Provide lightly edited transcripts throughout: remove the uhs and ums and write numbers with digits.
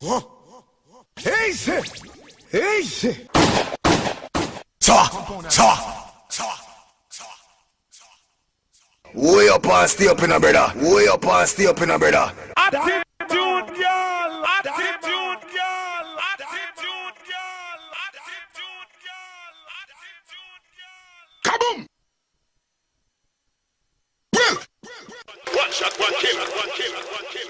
Easy! Easy! Way up and stay up in a brother. Way up and stay up in a brother. Attitude girl! Attitude girl! Attitude girl! Attitude girl! Attitude girl! Kaboom! One shot, one kill, one kill, one kill.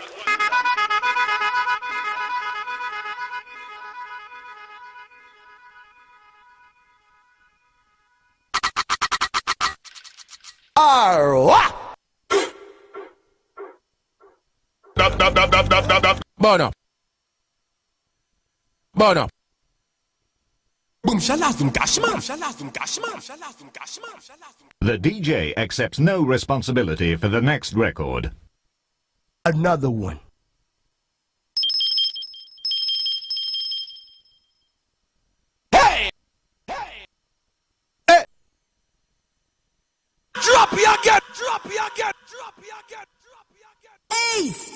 Bono. Bono. Boom shalazum kashman. Shalazum kashman. Shalazum kashman. The DJ accepts no responsibility for the next record. Another one. Hey! Hey! Hey! Drop you again! Drop you again! Drop you again! Drop you again! Ace!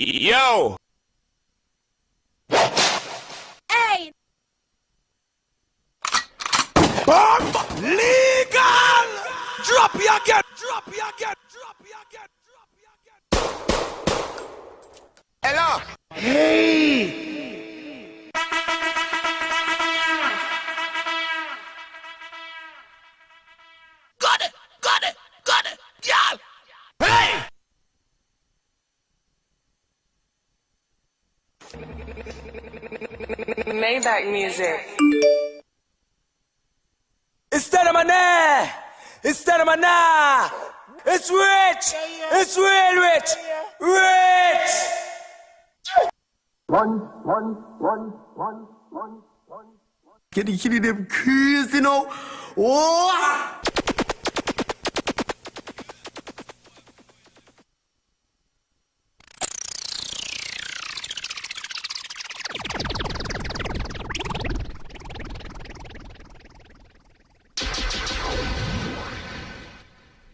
Yo! Hey! Bomb legal! Drop you again! Drop you again! Drop you again! Drop you again! Hello! Hey! Got it! Got it! Got it! Yeah! Hey! Maybach music. Instead of money, instead of money, it's rich, it's real rich, rich. One. Kitty, them crazy now. Oh.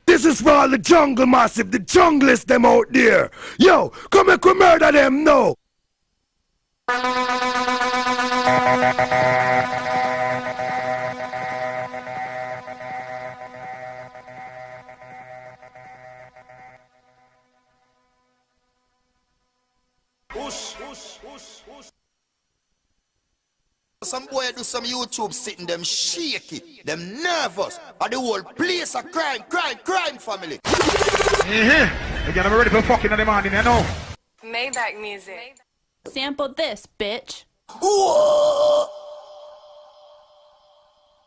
This is for all the jungle massive, the junglist them out there. Yo, come and murder them now. Some boy do some YouTube sitting them shaky, them nervous, and the whole place a crime family. Again, I'm ready for fucking in the morning, you know. Maybach music. Sample this, bitch. Whoa!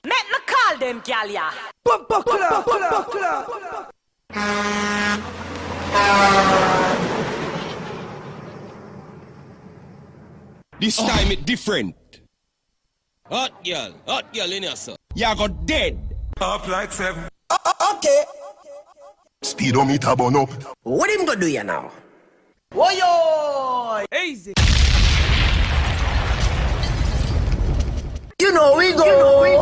Make me call them gal ya. This time it different. Hot girl in here, sir. You got dead. Up like 7. Okay. Speedometer burn up. What him gonna do ya now? Woyo! Easy. You know we go.